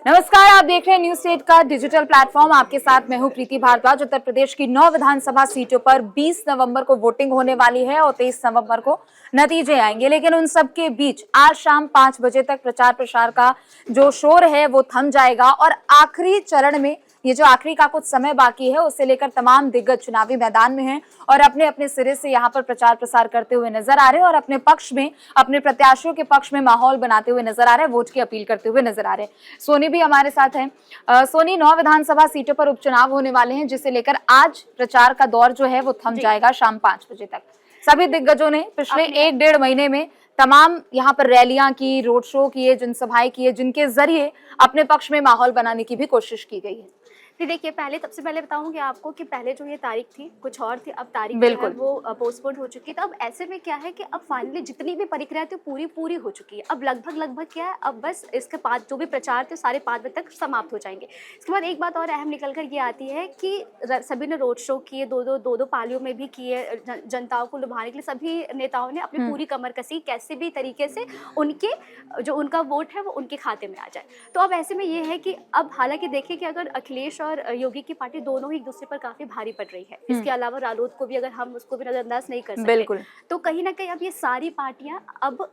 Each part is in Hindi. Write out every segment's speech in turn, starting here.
नमस्कार, आप देख रहे हैं न्यूज 8 का डिजिटल प्लेटफॉर्म। आपके साथ मैं हूं प्रीति भारद्वाज। उत्तर प्रदेश की 9 विधानसभा सीटों पर 20 नवंबर को वोटिंग होने वाली है और 23 नवंबर को नतीजे आएंगे। लेकिन उन सब के बीच आज शाम 5 बजे तक प्रचार प्रसार का जो शोर है वो थम जाएगा और आखिरी चरण में ये जो आखिरी का कुछ समय बाकी है उसे लेकर तमाम दिग्गज चुनावी मैदान में हैं और अपने अपने सिरे से यहाँ पर प्रचार प्रसार करते हुए नजर आ रहे हैं और अपने पक्ष में, अपने प्रत्याशियों के पक्ष में माहौल बनाते हुए नजर आ रहे हैं, वोट की अपील करते हुए नजर आ रहे हैं। सोनी भी हमारे साथ है। सोनी, 9 विधानसभा सीटों पर उपचुनाव होने वाले हैं जिसे लेकर आज प्रचार का दौर जो है वो थम जाएगा शाम 5 बजे तक। सभी दिग्गजों ने पिछले 1-1.5 महीने में तमाम यहाँ पर रैलियां की, रोड शो किए, जनसभाएं किए, जिनके जरिए अपने पक्ष में माहौल बनाने की भी कोशिश की गई है। देखिए, सबसे पहले बताऊंगी आपको कि पहले जो ये तारीख थी कुछ और थी, अब तारीख जो है वो पोस्टपोन हो चुकी है। तो अब ऐसे में क्या है कि अब फाइनली जितनी भी प्रक्रिया थी पूरी हो चुकी है। अब लगभग क्या है, अब बस इसके बाद जो भी प्रचार थे सारे 5 बजे तक समाप्त हो जाएंगे। इसके बाद एक बात और अहम निकल कर ये आती है कि सभी ने रोड शो किए, दो पालियों में भी किए, जनताओं को लुभाने के लिए सभी नेताओं ने अपनी पूरी कमर कसी, कैसे भी तरीके से उनके जो उनका वोट है वो उनके खाते में आ जाए। तो अब ऐसे में ये है कि अब हालांकि देखिए कि अगर अखिलेश और योगी की पार्टी दोनों ही एक दूसरे पर काफी भारी पड़ रही है। इसके अलावा रालोद को भी अगर हम उसको भी नजरअंदाज नहीं कर सकते, तो कहीं ना कहीं अब ये सारी पार्टियां अब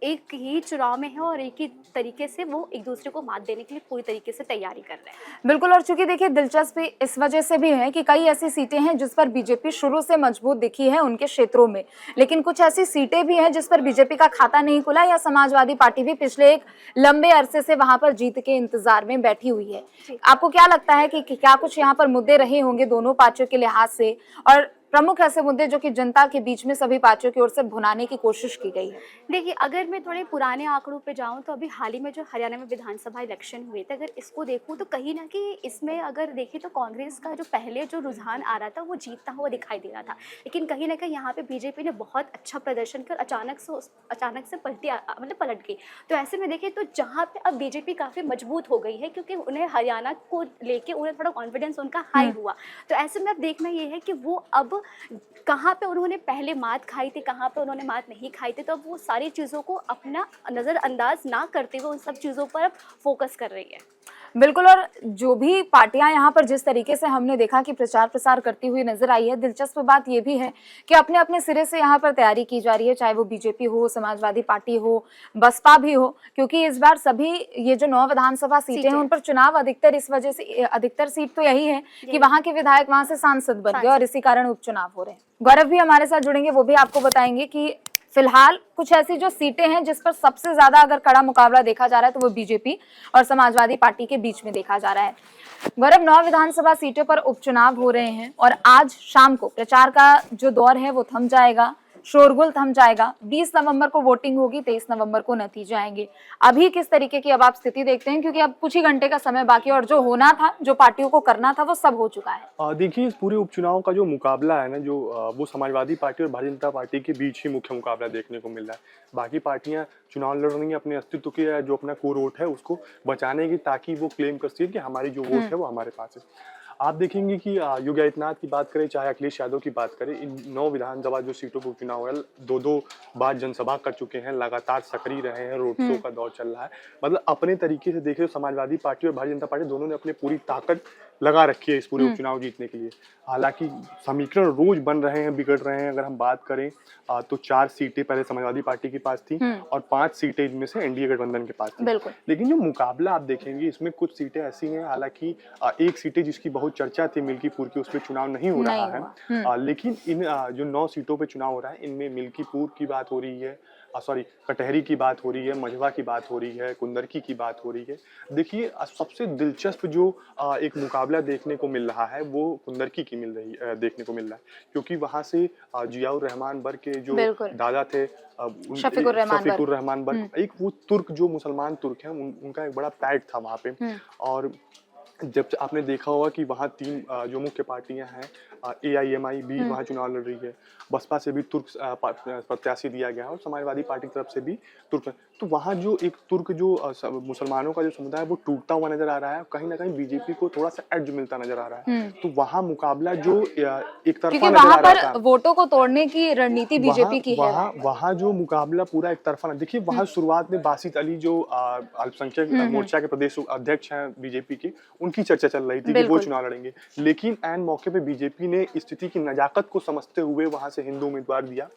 एक ही चुनाव में है और एक ही तरीके से वो एक दूसरे को मात देने के लिए पूरी तरीके से तैयारी कर रहे हैं। बिल्कुल, और चूंकि देखिए दिलचस्पी इस वजह से भी है कि कई ऐसी सीटें हैं जिस पर बीजेपी शुरू से मजबूत दिखी है उनके क्षेत्रों में, लेकिन कुछ ऐसी सीटें भी हैं जिस पर बीजेपी का खाता नहीं खुला या समाजवादी पार्टी भी पिछले एक लंबे अरसे से वहां पर जीत के इंतजार में बैठी हुई है। आपको क्या लगता है कि क्या कुछ यहाँ पर मुद्दे रहे होंगे दोनों पार्टियों के लिहाज से, और प्रमुख ऐसे मुद्दे जो कि जनता के बीच में सभी पार्टियों की ओर से भुनाने की कोशिश की गई है? देखिए, अगर मैं थोड़े पुराने आंकड़ों पे जाऊं तो अभी हाल ही में जो हरियाणा में विधानसभा इलेक्शन हुए थे, अगर इसको देखूं तो कहीं ना कहीं इसमें अगर देखें तो कांग्रेस का जो पहले जो रुझान आ रहा था वो जीतता हुआ दिखाई दे रहा था। लेकिन कहीं ना कहीं यहाँ पे बीजेपी ने बहुत अच्छा प्रदर्शन कर अचानक से पलट गई। तो ऐसे में देखें तो जहाँ पे अब बीजेपी काफ़ी मजबूत हो गई है क्योंकि उन्हें हरियाणा को लेके उन्हें थोड़ा कॉन्फिडेंस उनका हाई हुआ। तो ऐसे में अब देखना ये है कि वो अब कहाँ पे उन्होंने पहले मात खाई थी, कहाँ पे उन्होंने मात नहीं खाई थी, तो अब वो सारी चीज़ों को अपना नज़रअंदाज ना करते हुए उन सब चीज़ों पर अब फोकस कर रही है। बिल्कुल, और जो भी पार्टियां यहाँ पर जिस तरीके से हमने देखा कि प्रचार प्रसार करती हुई नजर आई है, दिलचस्प बात ये भी है कि अपने अपने सिरे से यहाँ पर तैयारी की जा रही है, चाहे वो बीजेपी हो, समाजवादी पार्टी हो, बसपा भी हो, क्योंकि इस बार सभी ये जो 9 विधानसभा सीटें हैं उन पर चुनाव अधिकतर इस वजह से, अधिकतर सीट तो यही है कि वहां के विधायक वहां से सांसद बन गए और इसी कारण उपचुनाव हो रहे हैं। गौरव भी हमारे साथ जुड़ेंगे, वो भी आपको बताएंगे कि फिलहाल कुछ ऐसी जो सीटें हैं जिस पर सबसे ज्यादा अगर कड़ा मुकाबला देखा जा रहा है तो वो बीजेपी और समाजवादी पार्टी के बीच में देखा जा रहा है। गौरव, 9 विधानसभा सीटों पर उपचुनाव हो रहे हैं और आज शाम को प्रचार का जो दौर है वो थम जाएगा, शोरगुल थम जाएगा। 20 नवंबर को वोटिंग होगी, 23 नवंबर को नतीजे आएंगे। अभी किस तरीके की अब आप स्थिति देखते हैं, क्योंकि अब कुछ ही घंटे का समय बाकी और जो होना था, जो पार्टियों को करना था वो सब हो चुका है। देखिए, इस पूरे उपचुनाव का जो मुकाबला है ना, जो वो समाजवादी पार्टी और भारतीय जनता पार्टी के बीच ही मुख्य मुकाबला देखने को मिल रहा है। बाकी पार्टियां चुनाव लड़ रही हैं अपने अस्तित्व के, जो अपना कोर वोट है उसको बचाने की, ताकि वो क्लेम कर सके कि हमारी जो वोट है वो हमारे पास है। आप देखेंगे कि योगी आदित्यनाथ की बात करें चाहे अखिलेश यादव की बात करें, इन 9 विधानसभा जो सीटों पर उपचुनाव है, 2-2 बार जनसभा कर चुके हैं, लगातार सक्रिय रहे हैं, रोड शो का दौर चल रहा है। मतलब अपने तरीके से देखे तो समाजवादी पार्टी और भारतीय जनता पार्टी दोनों ने अपनी पूरी ताकत लगा रखी है इस पूरे उपचुनाव जीतने के लिए। हालांकि समीकरण रोज बन रहे हैं, बिगड़ रहे हैं। अगर हम बात करें तो 4 सीटें पहले समाजवादी पार्टी के पास थी और 5 सीटें इनमें से एनडीए गठबंधन के पास थी। लेकिन जो मुकाबला आप देखेंगे इसमें कुछ सीटें ऐसी हैं, हालांकि एक सीटें जिसकी बहुत चर्चा थी मिल्कीपुर की, उस पर चुनाव नहीं हो रहा है। लेकिन इन जो 9 सीटों पे चुनाव हो रहा है इनमें मिल्कीपुर की बात हो रही है, कटहरी की बात हो रही है, मझवा की बात हो रही है, कुंदरकी की बात हो रही है। देखिए, सबसे दिलचस्प जो एक मुकाबला देखने को मिल रहा है वो कुंदरकी की देखने को मिल रहा है, क्योंकि वहां से जियाउर रहमान बर्ग के जो दादा थे शफीकुर रहमान बर्ग, एक वो तुर्क जो मुसलमान तुर्क हैं उनका एक बड़ा पैठ था वहां पे। और जब आपने देखा होगा कि वहाँ 3 जो मुख्य पार्टियां हैं, AIMI भी वहाँ चुनाव लड़ रही है, बसपा से भी तुर्क प्रत्याशी दिया गया है और समाजवादी पार्टी की तरफ से भी तुर्क। तो वहाँ जो एक तुर्क जो मुसलमानों का जो समुदाय है वो टूटता हुआ नजर आ रहा है, कहीं ना कहीं बीजेपी को थोड़ा सा एड्ज मिलता नजर आ रहा है। तो वहाँ मुकाबला जो एक तरफा क्योंकि नजर वहां आ रहा पर था, वोटों को तोड़ने की रणनीति बीजेपी की है। वहाँ जो मुकाबला पूरा एक तरफा, देखिए वहाँ शुरुआत में बासित अली जो अल्पसंख्यक मोर्चा के प्रदेश अध्यक्ष हैं बीजेपी के, उनकी चर्चा चल रही थी कि वो चुनाव लड़ेंगे, लेकिन ऐन मौके पे बीजेपी ने स्थिति की नजाकत को समझते हुए वहां से हिंदू उम्मीदवार दिया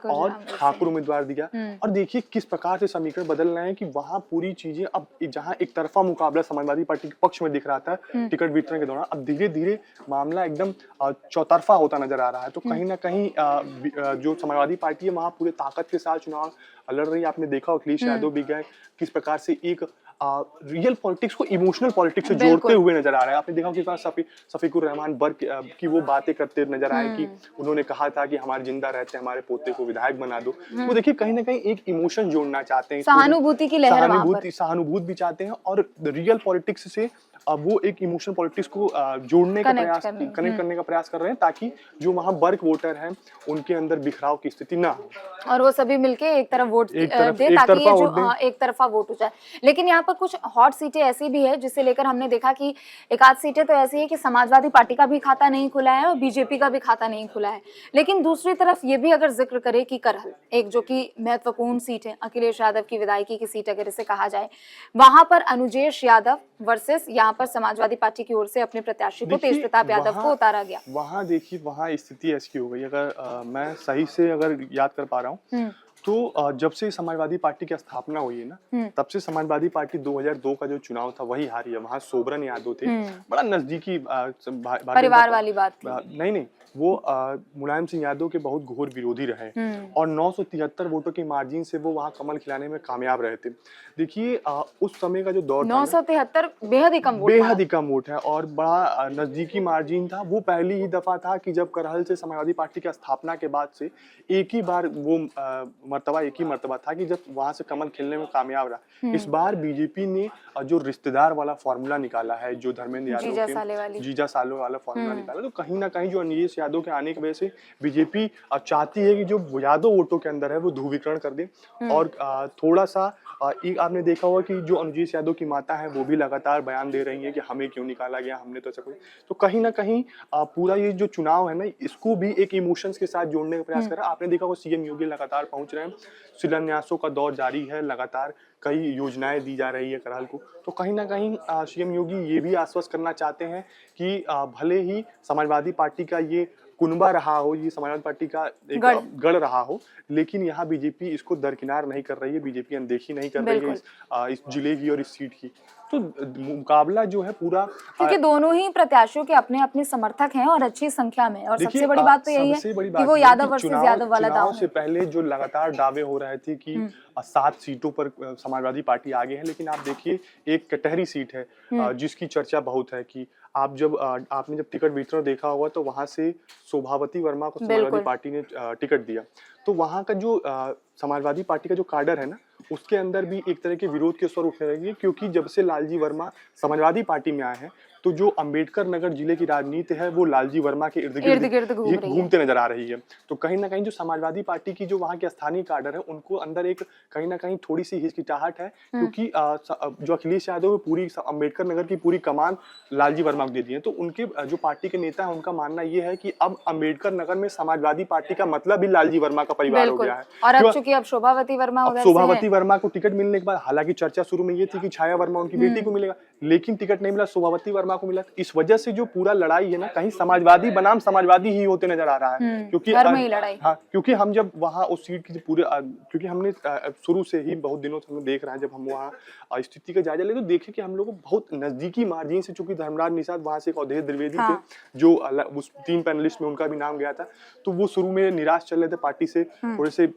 और ठाकुर उम्मीदवार दिया। और देखिए किस प्रकार से समीकरण बदल रहे हैं कि वहां पूरी चीजें अब जहां एक तरफा मुकाबला समाजवादी पार्टी के पक्ष में दिख रहा था टिकट वितरण के दौरान, अब धीरे धीरे मामला एकदम चौतरफा होता नजर आ रहा है। तो कहीं ना कहीं जो समाजवादी पार्टी है वहां पूरे ताकत के साथ चुनाव लड़ रही है। आपने देखा अखिलेश यादव भी गए, किस प्रकार से एक रियल पॉलिटिक्स को इमोशनल पॉलिटिक्स से जोड़ते हुए नजर आ रहा है। आपने देखा कि शफीकुर रहमान बर्क की वो बातें करते नजर आए कि उन्होंने कहा था कि हमारे जिंदा रहते हमारे पोते को विधायक बना दो। वो देखिए कहीं ना कहीं एक इमोशन जोड़ना चाहते हैं, सहानुभूति की लहर, सहानुभूति भी चाहते हैं और रियल पॉलिटिक्स से वो एक इमोशनल पॉलिटिक्स को जोड़ने का प्रयास, कनेक्ट करने का प्रयास कर रहे हैं, ताकि जो वहाँ बर्क वोटर हैं उनके अंदर बिखराव की स्थिति ना हो और वो सभी मिलके एक तरफ वोट दे, ताकि ये जो एक तरफा वोट हो जाए। लेकिन यहाँ पर कुछ हॉट सीटें ऐसी भी है जिसे लेकर हमने देखा कि एक आध सीटें तो ऐसी है कि समाजवादी पार्टी का भी खाता नहीं खुला है और बीजेपी का भी खाता नहीं खुला है। लेकिन दूसरी तरफ ये भी अगर जिक्र करें कि करहल एक जो कि महत्वपूर्ण सीट है, अखिलेश यादव की विधायकी की सीट अगर इसे कहा जाए, वहां पर अनुजेश यादव वर्सेस यहाँ पर समाजवादी पार्टी की ओर से अपने प्रत्याशी को तेज प्रताप यादव को उतारा गया। वहाँ देखिए वहाँ स्थिति ऐसी हो गई, अगर मैं सही से अगर याद कर पा रहा हूँ तो जब से समाजवादी पार्टी की स्थापना हुई है ना, तब से समाजवादी पार्टी 2002 का जो चुनाव था वही हारी है। वहाँ सोबरन यादव थे, बड़ा नजदीकी परिवार वाली बात नहीं, वो मुलायम सिंह यादव के बहुत घोर विरोधी रहे और 973 वोटों की मार्जिन से वो वहाँ कमल खिलाने में कामयाब रहे थे। देखिए उस समय का जो दौर 973 बेहद ही कम वोट है और बड़ा नजदीकी मार्जिन था। वो पहली ही दफा था कि जब करहल से समाजवादी पार्टी की स्थापना के बाद से एक ही मर्तबा था कि जब वहां से कमल खिलने में कामयाब रहा। इस बार बीजेपी ने जो रिश्तेदार वाला फॉर्मूला निकाला है, जो धर्मेंद्र यादव के जीजा साले वाला फॉर्मूला निकाला, तो कहीं ना कहीं जो अनुजेश यादव के आने की वजह से बीजेपी चाहती है कि जो यादव वोटों के अंदर है वो ध्रुवीकरण कर दे। और थोड़ा सा आपने देखा होगा कि जो अनुजेश यादव की माता है वो भी लगातार बयान दे रही है कि हमें क्यों निकाला गया, हमने तो ऐसा कोई। तो कहीं ना कहीं पूरा ये जो चुनाव है ना, इसको भी एक इमोशंस के साथ जोड़ने का प्रयास कर रहा है। आपने देखा होगा सीएम योगी लगातार पहुंच रहे हैं, शिलान्यासों का दौर जारी है, लगातार कई योजनाएं दी जा रही है करहल को। तो कहीं ना कहीं सीएम योगी ये भी आश्वस्त करना चाहते हैं कि भले ही समाजवादी पार्टी का ये कुनबा रहा हो, ये समाजवादी पार्टी का एक गढ़ रहा हो, लेकिन यहाँ बीजेपी इसको दरकिनार नहीं कर रही है, बीजेपी अनदेखी नहीं कर रही है इस जिले की और इस सीट की। तो मुकाबला जो है पूरा, क्योंकि दोनों ही प्रत्याशियों के अपने अपने समर्थक हैं और अच्छी संख्या में, और सबसे बड़ी बात तो यही है कि वो यादव वर्सेस यादव वाला दांव से पहले जो लगातार दावे हो रहे थे कि 7 सीटों पर समाजवादी पार्टी आगे है, लेकिन आप देखिए एक कटहरी सीट है जिसकी चर्चा बहुत है कि आपने जब टिकट वितरण देखा होगा तो वहां से शोभावती वर्मा को समाजवादी पार्टी ने टिकट दिया। तो वहां का जो समाजवादी पार्टी का जो काडर है ना, उसके अंदर भी एक तरह के विरोध के स्वर उठने लगे, क्योंकि जब से लालजी वर्मा समाजवादी पार्टी में आए हैं तो जो अंबेडकर नगर जिले की राजनीति है वो लालजी वर्मा के इर्द गिर्द घूमते नजर आ रही है। तो कहीं ना कहीं जो समाजवादी पार्टी की जो वहाँ के स्थानीय काडर है उनको अंदर एक कहीं ना कहीं थोड़ी सी हिचकिचाहट है, क्योंकि जो अखिलेश यादव पूरी अंबेडकर नगर की पूरी कमान लालजी वर्मा को दे दी है। तो उनके जो पार्टी के नेता है उनका मानना ये है कि अब अंबेडकर नगर में समाजवादी पार्टी का मतलब भी लालजी वर्मा का परिवार हो गया है। और अब चूंकि अब शोभावती वर्मा को टिकट मिलने के बाद, हालांकि चर्चा शुरू में ये थी कि छाया वर्मा उनकी बेटी को मिलेगा, लेकिन टिकट नहीं मिला, शोभावती वर्मा को मिला। इस वजह से जो पूरा लड़ाई है ना, कहीं समाजवादी बनाम समाजवादी ही होते नजर आ रहा है, क्योंकि क्योंकि हम जब वहाँ उस सीट की पूरे, क्योंकि हमने शुरू से ही बहुत दिनों से हम देख रहे हैं, जब हम वहाँ स्थिति का जायजा ले तो देखे कि हम लोग बहुत नजदीकी मार्जिन से, चूंकि धर्मराज निषाद वहां से एक अवधेश द्विवेदी थे जो उस 3 पैनलिस्ट में उनका भी नाम गया था, तो वो शुरू में निराश चल रहे थे, पार्टी से थोड़े से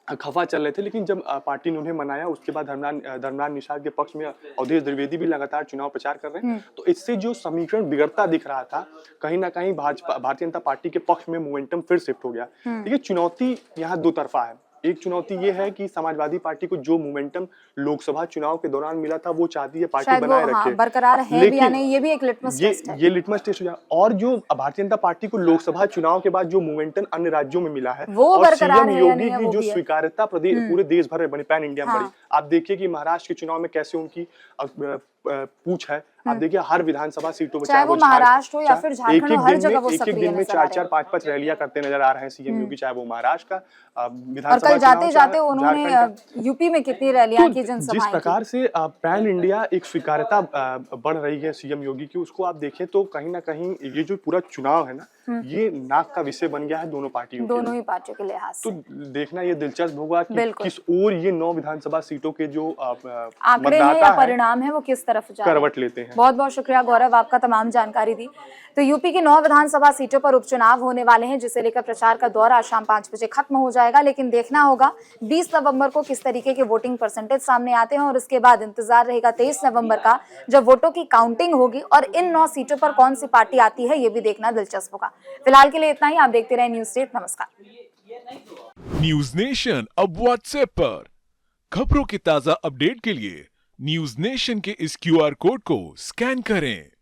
खफा चल रहे थे। लेकिन जब पार्टी ने उन्हें मनाया, उसके बाद धर्मराज निषाद के पक्ष में अवधेश द्विवेदी भी लगातार चुनाव प्रचार कर रहे हैं। तो इससे जो समीकरण बिगड़ता दिख रहा था, कहीं ना कहीं भारतीय जनता पार्टी के पक्ष में मोमेंटम फिर शिफ्ट हो गया। देखिए चुनौती यहाँ दो तरफा है, एक चुनौती ये है कि समाजवादी पार्टी को जो मोमेंटम लोकसभा चुनाव के दौरान मिला था वो चाहती है पार्टी शायद वो बनाए रखे। बरकरार है भी या नहीं, ये भी एक लिटमस टेस्ट है। ये लिटमस टेस्ट हो जाए। और जो भारतीय जनता पार्टी को लोकसभा चुनाव के बाद जो मोमेंटम अन्य राज्यों में मिला है वो और बरकरार सीएम है या योगी नहीं है, की वो जो भी है। स्वीकार्यता पूरे देश भर में बनी, पैन इंडिया में हाँ। बनी। आप देखिए कि महाराष्ट्र के चुनाव में कैसे उनकी पूछ है। आप देखिए हर विधानसभा सीटों पर, चाहे वो महाराष्ट्र हो या फिर झारखंड हो, हर जगह वो एक सक्रिय दिन में नजर आ रहे 4-4 5-5 रैलियां करते नजर आ रहे हैं सीएम योगी, चाहे वो महाराष्ट्र का और विधानसभा कल चुनाव, जाते जाते चाहे उन्होंने झारखंड का। यूपी में कितनी रैलियां की, जिस जनसभाएं की। प्रकार से पैन इंडिया एक स्वीकार्यता बढ़ रही है सीएम योगी की, उसको आप देखें तो कहीं ना कहीं ये जो पूरा चुनाव है ना, ये नाक का विषय बन गया है दोनों पार्टियों के दोनों लिए। ही पार्टियों के लिहाज से। तो देखना ये दिलचस्प होगा कि बिल्कुल। किस ओर ये 9 विधानसभा सीटों के जो आंकड़े हैं या मतदाता हैं परिणाम है वो किस तरफ जा रहे हैं। करवट लेते हैं। बहुत बहुत शुक्रिया गौरव, आपका तमाम जानकारी दी। तो यूपी की 9 विधानसभा सीटों पर उपचुनाव होने वाले हैं, जिसे लेकर प्रचार का दौर आज शाम 5 बजे खत्म हो जाएगा। लेकिन देखना होगा 20 नवंबर को किस तरीके के वोटिंग परसेंटेज सामने आते हैं, और उसके बाद इंतजार रहेगा 23 नवंबर का, जब वोटों की काउंटिंग होगी और इन 9 सीटों पर कौन सी पार्टी आती है, ये भी देखना दिलचस्प होगा। फिलहाल के लिए इतना ही। आप देखते रहे न्यूज़ स्टेट। नमस्कार। न्यूज नेशन अब व्हाट्सएप पर खबरों के ताजा अपडेट के लिए न्यूज नेशन के इस QR कोड को स्कैन करें।